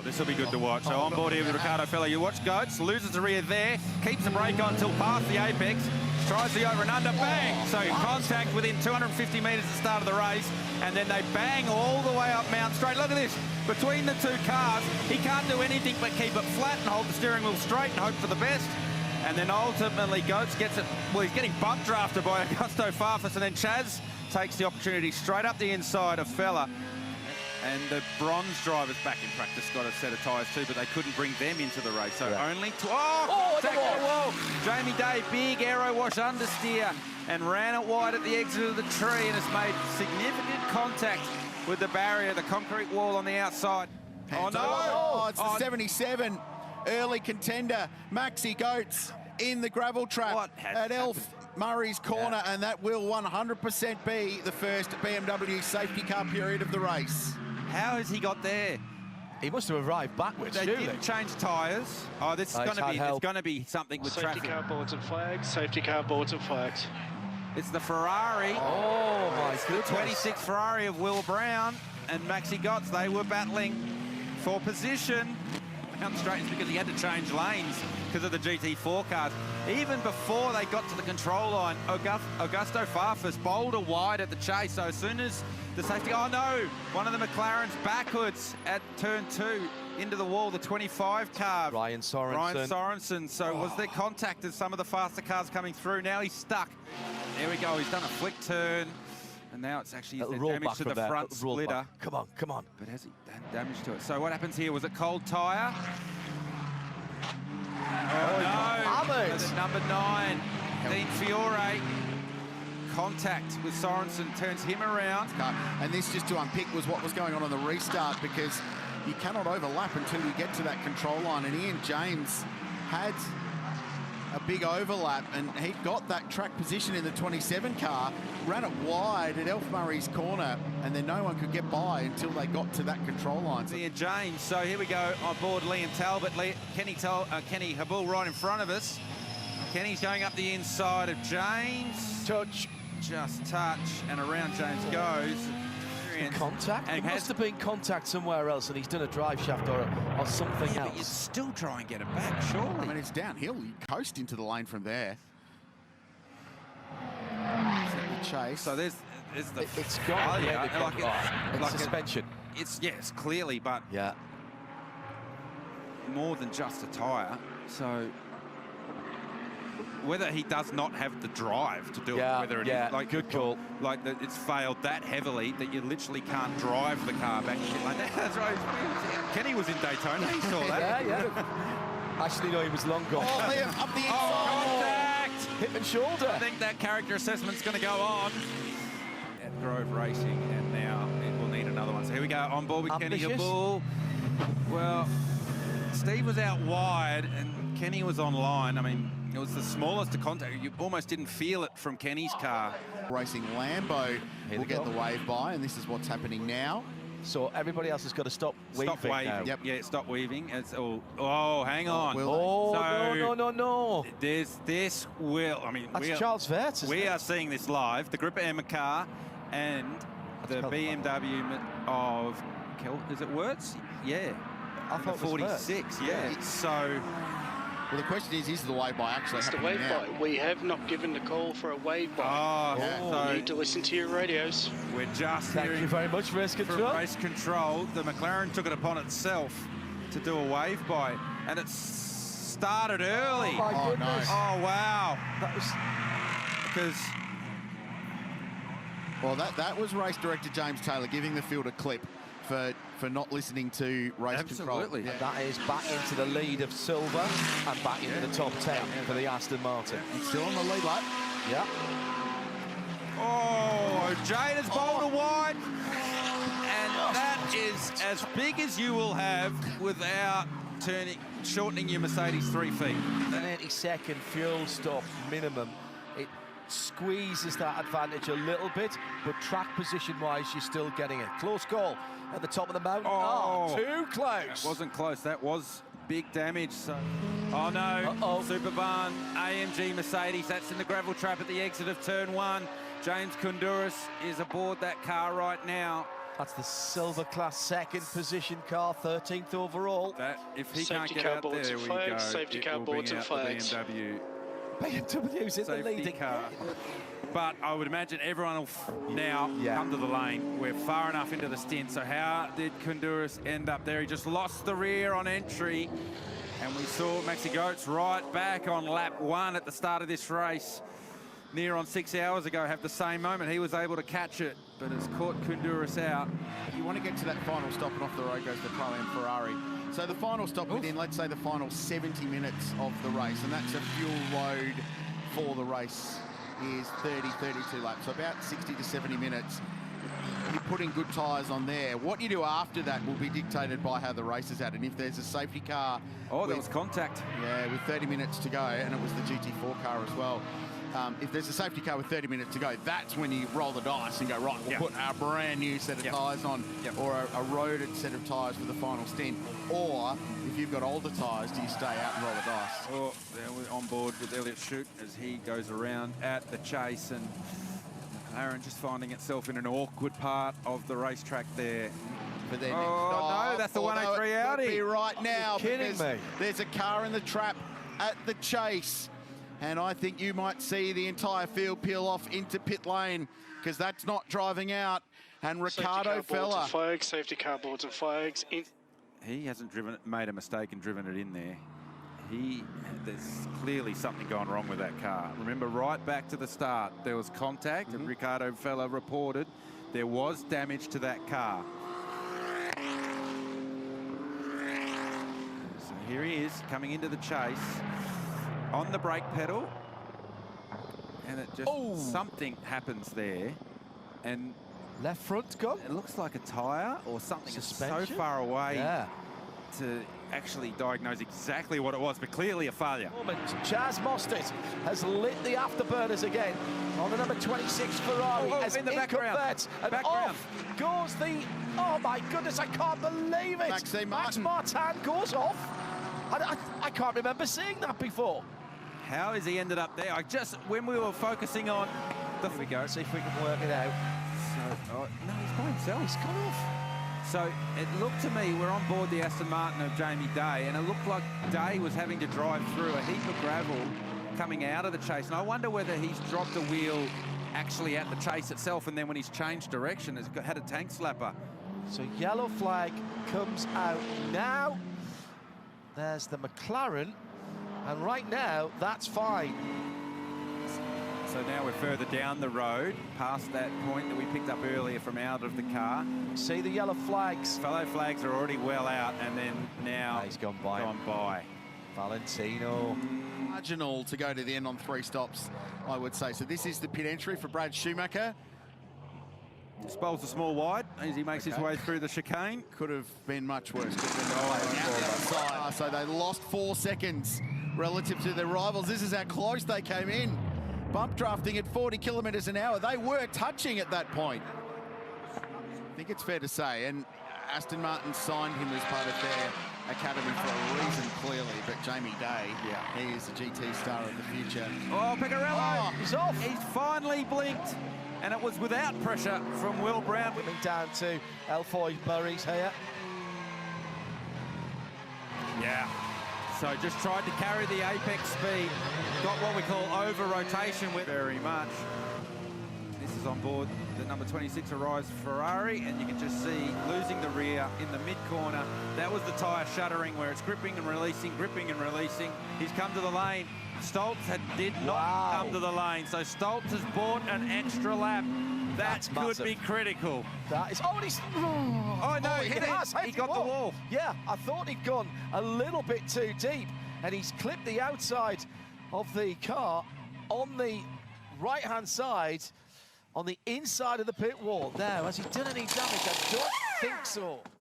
This will be good to watch. So on board here with Ricardo Fella. You watch Goats, loses the rear there, keeps the brake on until past the apex, tries the over and under, bang! So contact within 250 metres at the start of the race, and then they bang all the way up Mount Straight. Look at this. Between the two cars, he can't do anything but keep it flat and hold the steering wheel straight and hope for the best. And then ultimately Goats gets it, well, he's getting butt drafted by Augusto Farfus, and then Chaz takes the opportunity straight up the inside of Fella. And the bronze drivers back in practice got a set of tyres too, but they couldn't bring them into the race. So only to, Jamie Day, big aero wash understeer and ran it wide at the exit of the tree and has made significant contact with the barrier, the concrete wall on the outside. Oh no! Oh, it's the 77 early contender, Maxi Goats in the gravel trap at Elf Murray's corner, and that will 100% be the first BMW safety car period of the race. How has he got there? He must have arrived backwards. They didn't change tyres. Oh, this is going to be something with traffic. Safety car boards and flags. Safety car boards and flags. It's the Ferrari. Oh my goodness. 26 Ferrari of Will Brown and Maxi Goats. They were battling for position. Mount Straight is because he had to change lanes because of the GT4 cars. Even before they got to the control line, Augusto Farfus bowled a wide at the chase. So as soon as the safety, oh no, one of the McLarens backwards at turn 2 into the wall, the 25 car. Ryan Sorensen. So was there contact as some of the faster cars coming through? Now he's stuck. There we go, he's done a flick turn. And now it's actually damage to the front splitter. Come on, come on. But has he done damage to it? So what happens here? Was it cold tyre? Oh no! Number 9, Dean Fiore. Contact with Sorensen turns him around. And this, just to unpick, was what was going on the restart, because you cannot overlap until you get to that control line. And Ian James had a big overlap, and he got that track position in the 27 car, ran it wide at Elf Murray's corner, and then no one could get by until they got to that control line. Ian James, so here we go on board Liam Talbot, Kenny Habul right in front of us. Kenny's going up the inside of James. Just touch, and around James goes. Contact? There must have been contact somewhere else, and he's done a drive shaft or something else. But you still try and get it back, surely. I mean, it's downhill. You coast into the lane from there. Chase. So there's the... It's gone. Like suspension. It's clearly, but more than just a tyre. So whether he does not have the drive to do it, whether it is like good call, like that it's failed that heavily that you literally can't drive the car back. Shit like that. That's right. Kenny was in Daytona. He saw that. Actually, no, he was long gone. Oh, Liam, up the inside. Contact! Hip and shoulder. I think that character assessment's going to go on. At Grove Racing, and now it will need another one. So here we go, on board with Kenny Habul. Well, Steve was out wide and Kenny was on line. I mean, it was the smallest to contact. You almost didn't feel it from Kenny's car. Racing Lambo will get the wave by, and this is what's happening now. So everybody else has got to stop weaving. Stop waving. Now. Yep. Yeah, stop weaving. It's hang on. No. There's this will. I mean, that's Charles Vert. We are seeing this live. The Gripper Emma car and the BMW of is it Words? Yeah. I thought 46. Yeah. So. Well, the question is the wave by actually happening wave now? by. We have not given the call for a wave by. So you need to listen to your radios. We're just Thank you very much, Race Control. Race Control. The McLaren took it upon itself to do a wave by, and it started early. Oh, my goodness. Oh, wow. That was... Because... Well, that was race director James Taylor giving the field a clip for not listening to race control. Absolutely. And that is back into the lead of Silver and back into the top 10 for the Aston Martin. He's still on the lead lap. Yeah. Oh, Jade has bowled a wide. And that is as big as you will have without shortening your Mercedes 3 feet. 30-second fuel stop minimum. It squeezes that advantage a little bit, but track position-wise, you're still getting it. Close call at the top of the mountain. Oh, too close. That wasn't close. That was big damage. So, oh no, Superbarn, AMG Mercedes. That's in the gravel trap at the exit of turn 1. James Koundouris is aboard that car right now. That's the silver class second position car, 13th overall. That if he can't Safety get car out boards there, and we flags, go. safety It car will boards bring and out the flags. BMW BMW's in the safety leading. car. But I would imagine everyone will now come to the lane. We're far enough into the stint. So how did Kundouris end up there? He just lost the rear on entry. And we saw Maxi Goetz right back on lap 1 at the start of this race. Near on 6 hours ago, have the same moment. He was able to catch it, but it's caught Kundouris out. You want to get to that final stop, and off the road goes the Pro-Am Ferrari. So the final stop within, let's say, the final 70 minutes of the race, and that's a fuel load for the race, is 30, 32 laps. So about 60 to 70 minutes. You're putting good tyres on there. What you do after that will be dictated by how the race is at, and if there's a safety car... Oh, there was contact. Yeah, with 30 minutes to go, and it was the GT4 car as well. If there's a safety car with 30 minutes to go, that's when you roll the dice and go, right, we'll put our brand new set of tyres on, or a roaded set of tyres for the final stint. Or, if you've got older tyres, do you stay out and roll the dice? Oh, there we're on board with Elliot Shute as he goes around at the chase, and McLaren just finding itself in an awkward part of the racetrack there. For their no, that's the 103 Audi. It could be right now, kidding me? There's a car in the trap at the chase. And I think you might see the entire field peel off into pit lane, because that's not driving out. And Ricardo Fella. Safety car boards and flags. He hasn't made a mistake and driven it in there. There's clearly something going wrong with that car. Remember, right back to the start, there was contact, and Ricardo Fella reported there was damage to that car. So here he is, coming into the chase. On the brake pedal, and it just something happens there, and left front's gone. It looks like a tyre or something. Suspension? Is so far away to actually diagnose exactly what it was, but clearly a failure. Chaz Mostert has lit the afterburners again on the number 26 Ferrari. As in the background. And off goes the, oh my goodness, I can't believe it. Max Martin goes off. I can't remember seeing that before. How has he ended up there? When we were focusing on the... Here we go, see if we can work it out. So, no, he's by himself. He's gone off. So it looked to me, we're on board the Aston Martin of Jamie Day, and it looked like Day was having to drive through a heap of gravel coming out of the chase. And I wonder whether he's dropped a wheel actually at the chase itself, and then when he's changed direction, has had a tank slapper. So yellow flag comes out now. There's the McLaren, and right now, that's fine. So now we're further down the road, past that point that we picked up earlier from out of the car. See the yellow flags. Fellow flags are already well out, and then now he's gone by. Valentino. Marginal to go to the end on 3 stops, I would say. So this is the pit entry for Brad Schumacher. Spol's a small wide as he makes his way through the chicane. Could have been much worse. So they lost 4 seconds relative to their rivals. This is how close they came in. Bump drafting at 40 kilometres an hour. They were touching at that point. I think it's fair to say. And Aston Martin signed him as part of their academy for a reason, clearly. But Jamie Day, he is the GT star of the future. Oh, Picarello! He's off! He's finally blinked. And it was without pressure from Will Brown. Coming down to Elfoy Burries here. Yeah. So just tried to carry the apex speed. Got what we call over-rotation with very much. This is on board the number 26 Arise Ferrari, and you can just see losing the rear in the mid-corner. That was the tyre shuttering where it's gripping and releasing, gripping and releasing. He's come to the lane. Stoltz did not come to the lane, so Stoltz has bought an extra lap. That could be critical. That is. Oh, he's. Oh no, he got the wall. Yeah, I thought he'd gone a little bit too deep, and he's clipped the outside of the car on the right-hand side, on the inside of the pit wall. Now, has he done any damage? I don't think so.